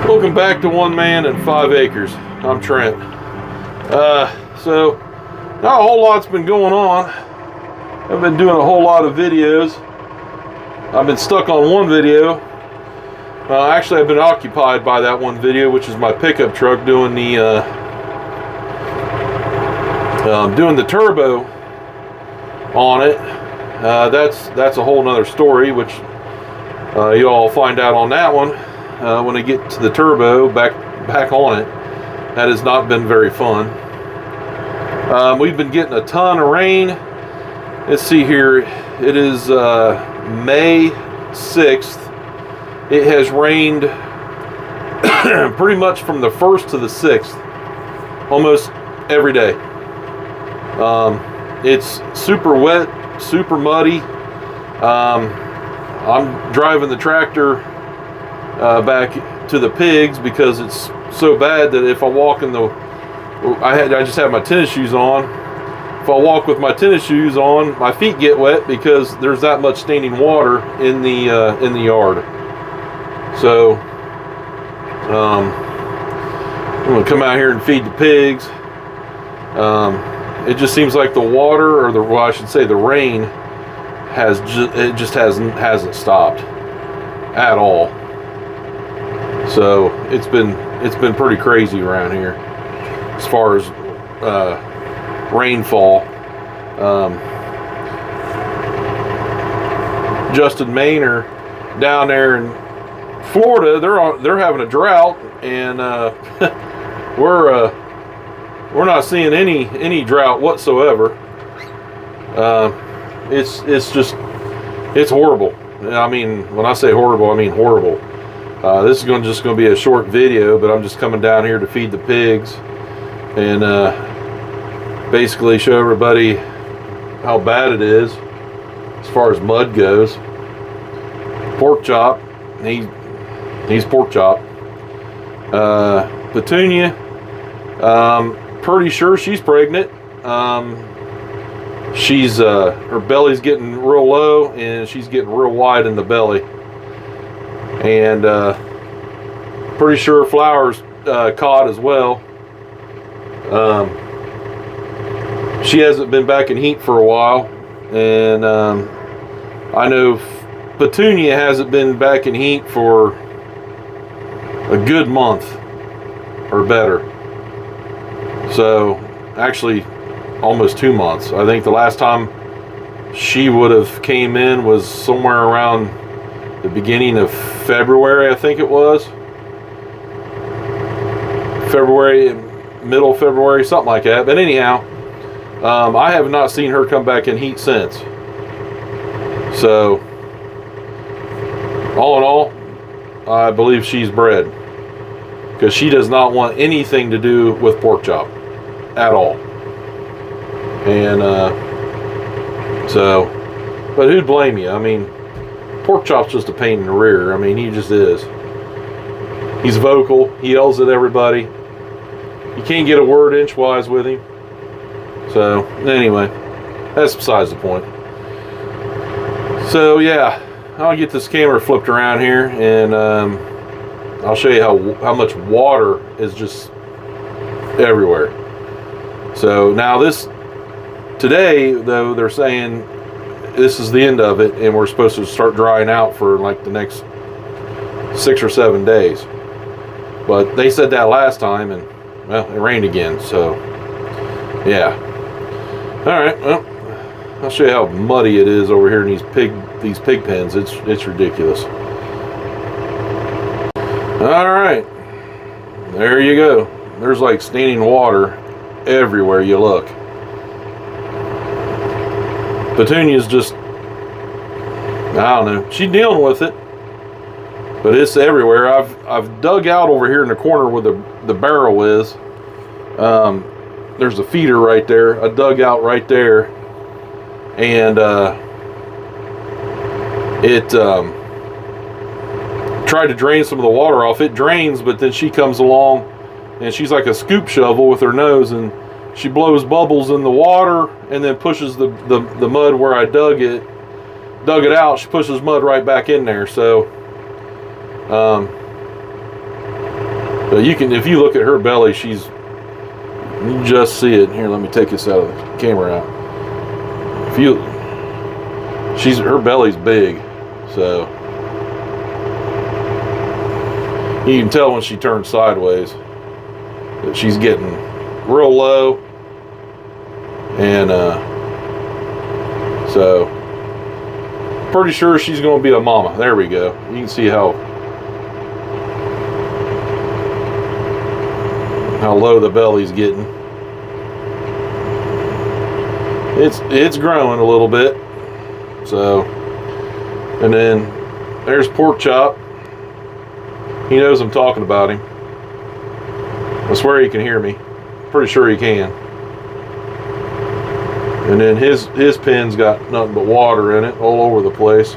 Welcome back to One Man and 5 Acres. I'm Trent. So not a whole lot's been going on. I've been doing a whole lot of videos. I've been stuck on one video. Actually, I've been occupied by that one video, which is my pickup truck doing the turbo on it. That's a whole nother story, which you all find out on that one when I get to the turbo back on it. That has not been very fun. We've been getting a ton of rain. Let's see here. It is May 6th. It has rained pretty much from the 1st to the 6th, almost every day. It's super wet, super muddy. I'm driving the tractor back to the pigs because it's so bad that if I walk in I just have my tennis shoes on. If I walk with my tennis shoes on, my feet get wet because there's that much standing water in the yard. So I'm gonna come out here and feed the pigs. It just seems like the water, I should say the rain, hasn't stopped at all. So it's been pretty crazy around here as far as rainfall. Justin Maynor down there in Florida, they're having a drought, and we're not seeing any drought whatsoever. It's horrible. I mean, when I say horrible, I mean horrible. This is just going to be a short video, but I'm just coming down here to feed the pigs and basically show everybody how bad it is as far as mud goes. Pork chop, he's pork chop. Petunia, pretty sure she's pregnant. She's her belly's getting real low and she's getting real wide in the belly, and pretty sure Flower's caught as well. She hasn't been back in heat for a while, and I know Petunia hasn't been back in heat for a good month or better. So actually almost 2 months. I think the last time she would have came in was somewhere around the beginning of February, I think it was. February, middle of February, something like that. But anyhow, I have not seen her come back in heat since. So all in all, I believe she's bred, because she does not want anything to do with pork chop at all. And but who'd blame you? I mean, pork chop's just a pain in the rear. I mean, he just is. He's vocal. He yells at everybody. You can't get a word inchwise with him. So anyway, that's besides the point. So yeah, I'll get this camera flipped around here, and I'll show you how much water is just everywhere. So now today, though, they're saying this is the end of it, and we're supposed to start drying out for like the next 6 or 7 days. But they said that last time, and well, it rained again. So yeah. All right. Well, I'll show you how muddy it is over here in these pig pens. It's ridiculous. All right. There you go. There's like standing water everywhere you look. Petunia's just, I don't know, she's dealing with it, but it's everywhere. I've dug out over here in the corner where the barrel is. There's a feeder right there. I dug out right there, and it tried to drain some of the water off. It drains, but then she comes along and she's like a scoop shovel with her nose, and she blows bubbles in the water and then pushes the mud where I dug it out. She pushes mud right back in there. So But you can, if you look at her belly, you can just see it. Here, let me take this out of the camera out. Her belly's big, so you can tell when she turns sideways that she's getting real low, and so pretty sure she's going to be a mama. There we go. You can see how low the belly's getting. It's growing a little bit. So, and then there's Pork Chop. He knows I'm talking about him. I swear he can hear me. Pretty sure he can. And then his pen's got nothing but water in it all over the place.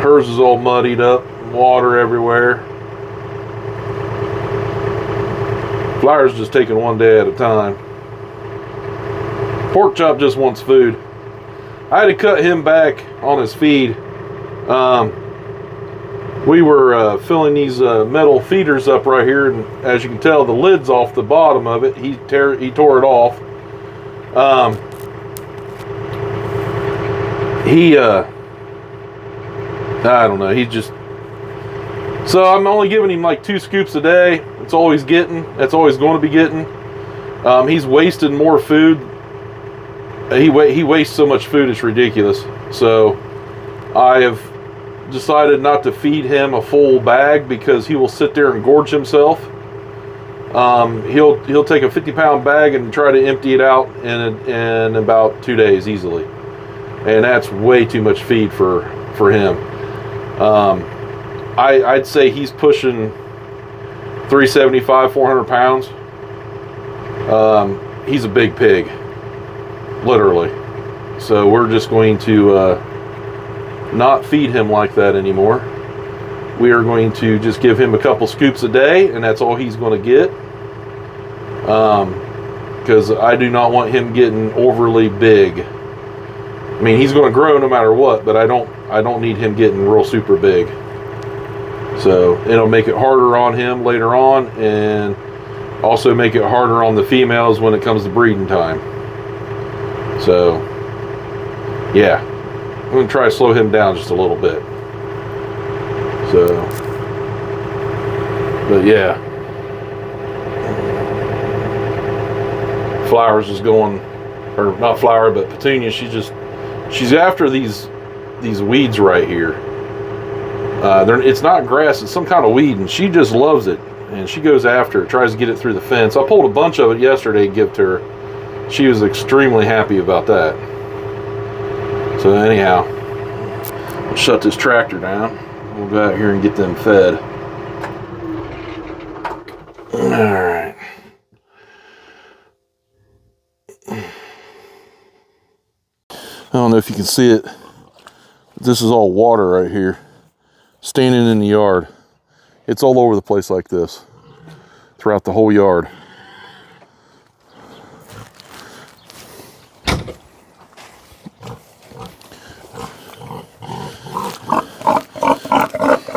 Hers is all muddied up, water everywhere. Flower's just taking one day at a time. Pork Chop just wants food. I had to cut him back on his feed. We were filling these metal feeders up right here, and as you can tell, the lid's off the bottom of it. He tore it off. I don't know. He just. So I'm only giving him like 2 scoops a day. That's all he's getting. That's all he's going to be getting. He's wasted more food. He wastes so much food, it's ridiculous. So I have decided not to feed him a full bag because he will sit there and gorge himself. He'll take a 50-pound bag and try to empty it out in about 2 days easily, and that's way too much feed for him. I'd say he's pushing 375, 400 pounds. He's a big pig, literally. So we're just going to not feed him like that anymore. We are going to just give him a couple scoops a day, and that's all he's going to get. Because I do not want him getting overly big. I mean, he's going to grow no matter what, but I don't need him getting real super big. So it'll make it harder on him later on, and also make it harder on the females when it comes to breeding time. So yeah, I'm going to try to slow him down just a little bit. So, but yeah, Flowers is going, or not Flower, but Petunia. She's after these weeds right here. It's not grass, it's some kind of weed, and she just loves it, and she goes after it, tries to get it through the fence. I pulled a bunch of it yesterday to give to her. She was extremely happy about that. So anyhow, I'll shut this tractor down. We'll go out here and get them fed. All right. I don't know if you can see it. This is all water right here, standing in the yard. It's all over the place like this, throughout the whole yard.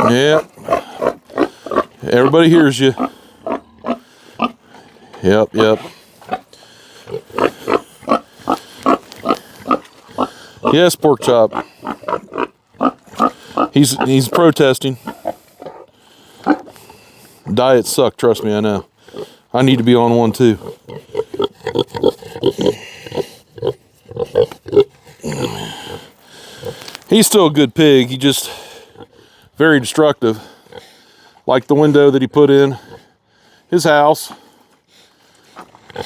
Yep. Everybody hears you. Yep. Yes, Pork Chop. He's protesting. Diets suck, trust me, I know. I need to be on one too. He's still a good pig. He just very destructive. Like the window that he put in his house,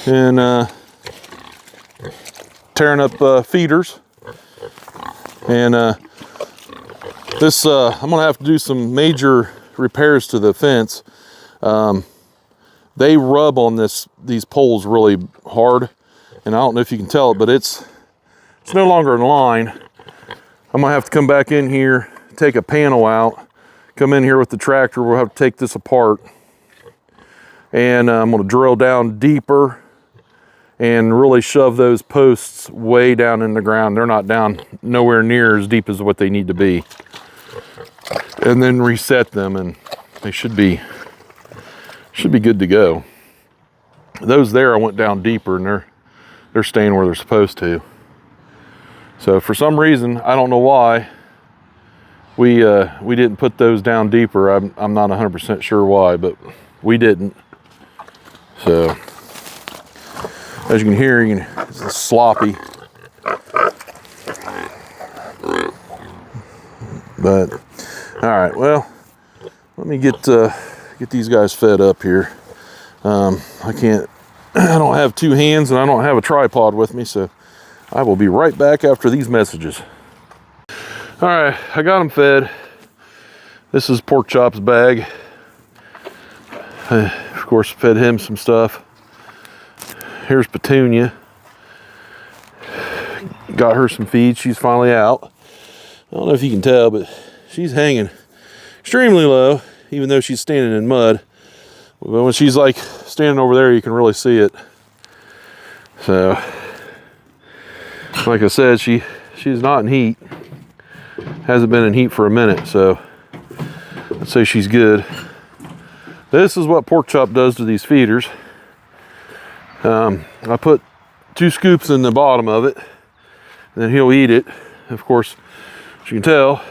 and tearing up feeders. And this I'm gonna have to do some major repairs to the fence. They rub on these poles really hard, and I don't know if you can tell it, but it's no longer in line. I'm gonna have to come back in here, take a panel out, come in here with the tractor. We'll have to take this apart, and I'm gonna drill down deeper and really shove those posts way down in the ground. They're not down nowhere near as deep as what they need to be. And then reset them, and they should be good to go. Those there, I went down deeper, and they're staying where they're supposed to. So for some reason, I don't know why, we didn't put those down deeper. I'm not 100% sure why, but we didn't. So as you can hear, it's sloppy. But all right, well, let me get these guys fed up here. I don't have two hands and I don't have a tripod with me, so I will be right back after these messages. All right, I got them fed. This is Pork Chop's bag. Of course, fed him some stuff. Here's Petunia. Got her some feed. She's finally out. I don't know if you can tell, but she's hanging extremely low, even though she's standing in mud. But when she's like standing over there, you can really see it. So, like I said, she's not in heat. Hasn't been in heat for a minute, so I'd say she's good. This is what Pork Chop does to these feeders. I put 2 scoops in the bottom of it, and then he'll eat it. Of course, as you can tell,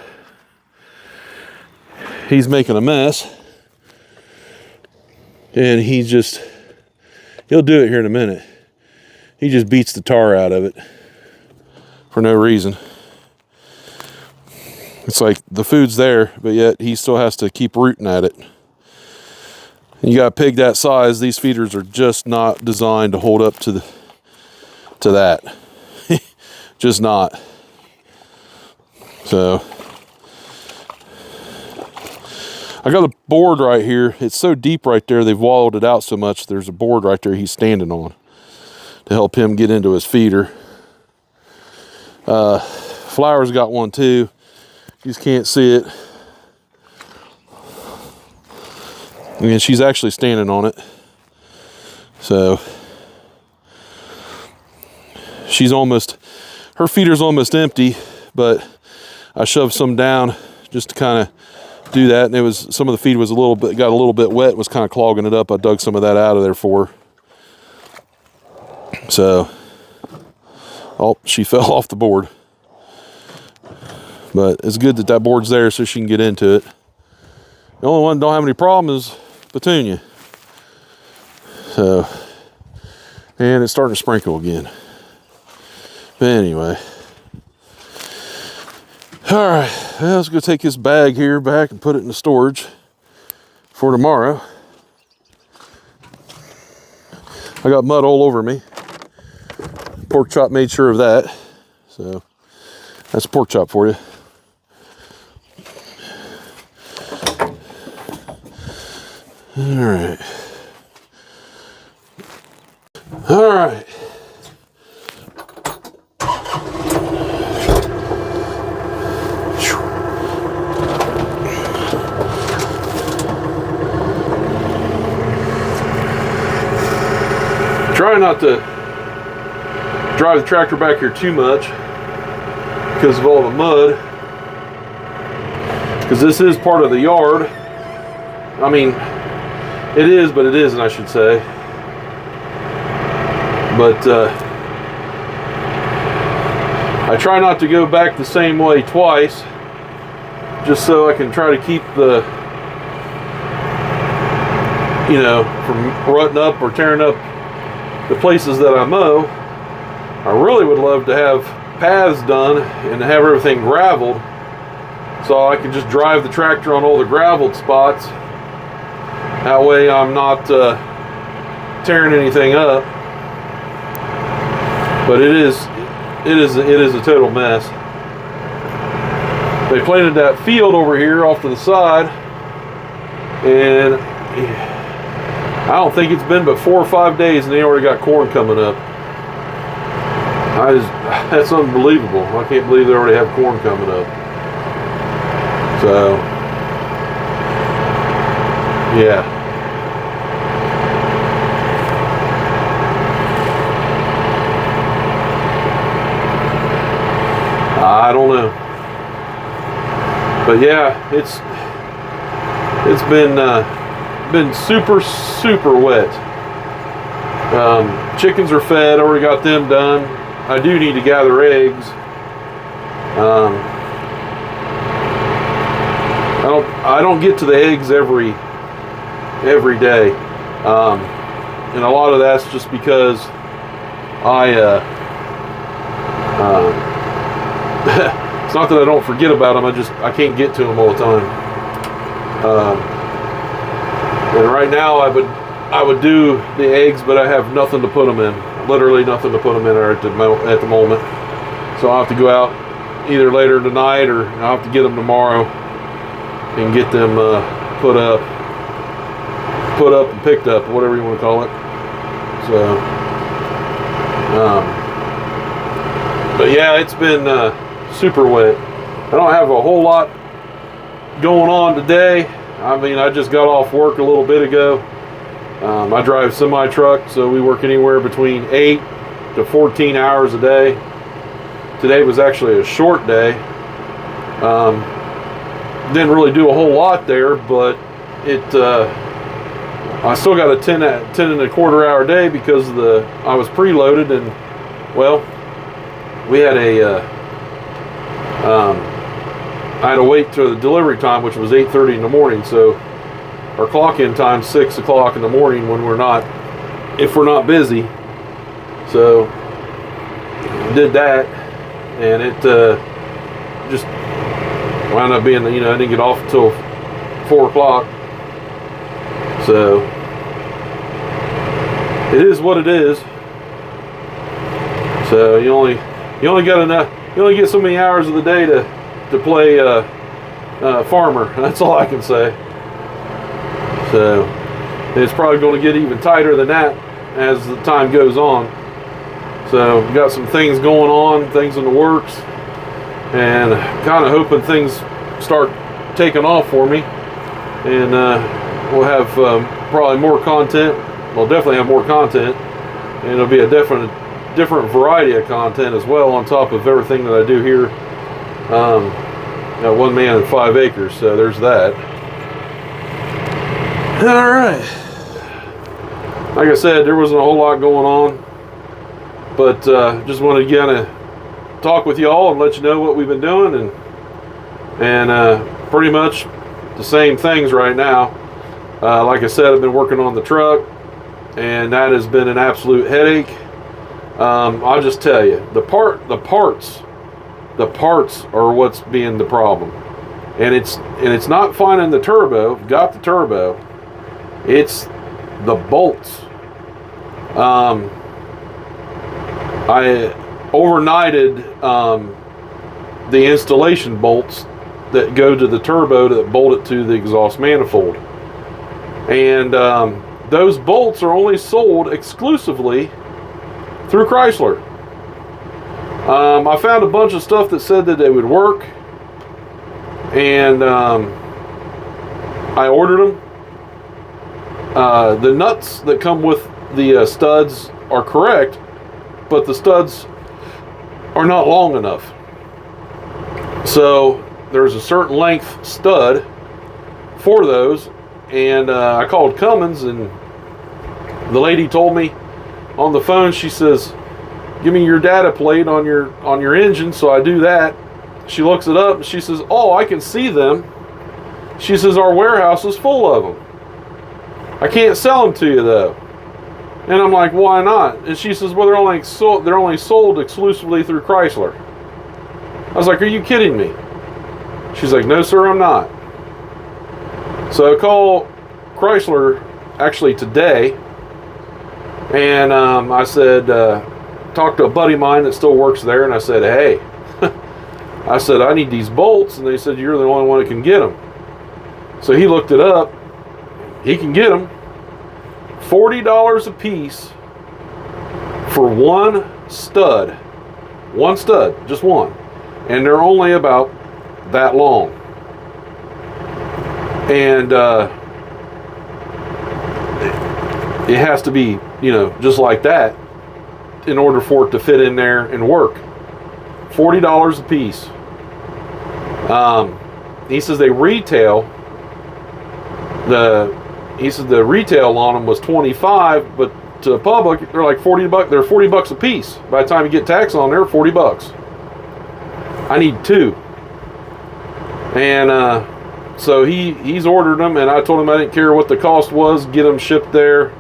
he's making a mess. And he'll do it here in a minute. He just beats the tar out of it for no reason. It's like the food's there, but yet he still has to keep rooting at it. And you got a pig that size, these feeders are just not designed to hold up to that. Just not. So I got a board right here. It's so deep right there, they've walled it out so much. There's a board right there he's standing on to help him get into his feeder. Flower's got one too. You just can't see it. And she's actually standing on it. So her feeder's almost empty, but I shoved some down just to kind of do that, and some of the feed was got a little bit wet, was kind of clogging it up. I dug some of that out of there for her. So, she fell off the board. But it's good that board's there so she can get into it. The only one that don't have any problem is Petunia. So, and it's starting to sprinkle again. But anyway. All right, well, let's go take this bag here back and put it in the storage for tomorrow. I got mud all over me. Pork Chop made sure of that. So that's Pork Chop for you. All right. All right. Try not to drive the tractor back here too much because of all the mud, because this is part of the yard. I mean, it is, but it isn't, I should say. But I try not to go back the same way twice, just so I can try to keep from rutting up or tearing up the places that I mow. I really would love to have paths done and have everything graveled, so I can just drive the tractor on all the graveled spots. That way I'm not tearing anything up. But it is a total mess. They planted that field over here off to the side, and I don't think it's been but 4 or 5 days and they already got corn coming up. That's unbelievable. I can't believe they already have corn coming up. So, yeah. I don't know. But yeah, It's been super wet. Chickens are fed. Already got them done. I do need to gather eggs. I don't get to the eggs every day, and a lot of that's just because it's not that I don't forget about them. I can't get to them all the time. And right now I would do the eggs, but I have nothing to put them in. Literally nothing to put them in at the moment. So I'll have to go out either later tonight, or I'll have to get them tomorrow and get them put up and picked up, whatever you want to call it. So, but yeah, it's been super wet. I don't have a whole lot going on today. I mean, I just got off work a little bit ago. I drive semi-truck, so we work anywhere between 8 to 14 hours a day. Today was actually a short day. Didn't really do a whole lot there, but I still got a 10 and a quarter hour day because I was preloaded, and well, we had I had to wait till the delivery time, which was 8:30 in the morning. So our clock-in time 6 o'clock in the morning if we're not busy. So did that, and it just wound up being, I didn't get off until 4 o'clock. So it is what it is. So you only got enough. You only get so many hours of the day to play farmer. That's all I can say. So it's probably going to get even tighter than that as the time goes on. So we got some things going on, things in the works, and kind of hoping things start taking off for me, and we'll have probably more content. We'll definitely have more content, and it'll be a different variety of content as well, on top of everything that I do here. One man and 5 acres, so there's that. All right. Like I said, there wasn't a whole lot going on, but just wanted to kind of talk with y'all and let you know what we've been doing, and pretty much the same things right now. Like I said, I've been working on the truck, and that has been an absolute headache. I'll just tell you, the parts are what's being the problem, and it's not finding the turbo. Got the turbo, it's the bolts. I overnighted the installation bolts that go to the turbo that bolt it to the exhaust manifold, and those bolts are only sold exclusively through Chrysler. I found a bunch of stuff that said that they would work, and I ordered them. The nuts that come with the studs are correct, but the studs are not long enough. So there's a certain length stud for those, and I called Cummins, and the lady told me on the phone, she says, "Give me your data plate on your engine." So I do that. She looks it up, and she says, "Oh, I can see them." She says, "Our warehouse is full of them. I can't sell them to you though." And I'm like, "Why not?" And she says, "Well, they're only sold exclusively through Chrysler." I was like, "Are you kidding me?" She's like, "No, sir, I'm not." So I call Chrysler actually today, and I said, talked to a buddy of mine that still works there, and I said, "Hey," I said, "I need these bolts," and they said, "You're the only one that can get them." So he looked it up. He can get them $40 a piece for one stud, just one, and they're only about that long, and it has to be, just like that in order for it to fit in there and work. $40 a piece. He says they retail he said the retail on them was 25, but to the public they're like 40 bucks. They're 40 bucks a piece. By the time you get tax on there, 40 bucks. I need 2. And so he's ordered them, and I told him I didn't care what the cost was, get them shipped there.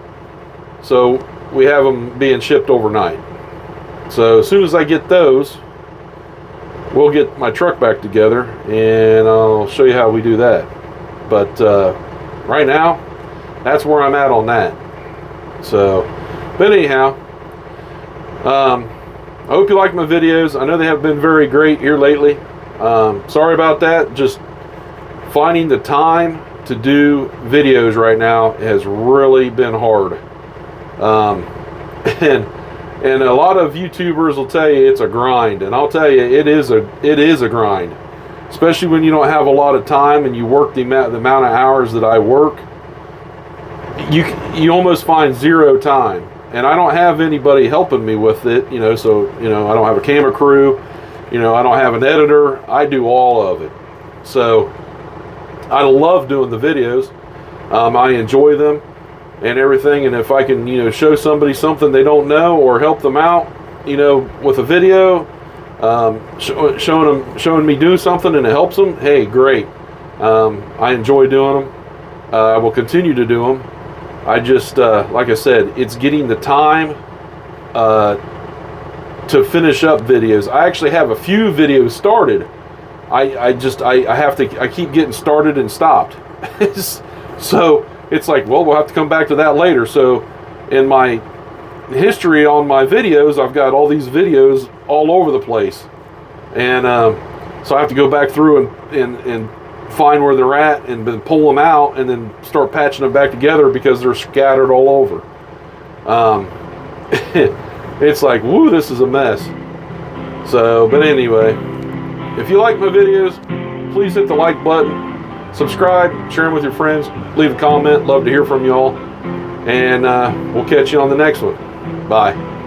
So we have them being shipped overnight. So as soon as I get those, we'll get my truck back together, and I'll show you how we do that. But right now, that's where I'm at on that. So, but anyhow, I hope you like my videos. I know they have been very great here lately. Sorry about that. Just finding the time to do videos right now has really been hard. And a lot of YouTubers will tell you it's a grind, and I'll tell you it is a grind, especially when you don't have a lot of time and you work the amount of hours that I work. You almost find zero time, and I don't have anybody helping me with it, you know. So I don't have a camera crew, I don't have an editor. I do all of it. So I love doing the videos. I enjoy them and everything, and if I can show somebody something they don't know or help them out with a video, showing me do something and it helps them, hey, great. I enjoy doing them. I will continue to do them. I just like I said, it's getting the time to finish up videos. I actually have a few videos started. I keep getting started and stopped. So it's like, well, we'll have to come back to that later. So in my history on my videos, I've got all these videos all over the place. And so I have to go back through and find where they're at and then pull them out and then start patching them back together because they're scattered all over. It's like, woo, this is a mess. So, but anyway, if you like my videos, please hit the like button. Subscribe, share them with your friends, leave a comment. Love to hear from you all. And we'll catch you on the next one. Bye.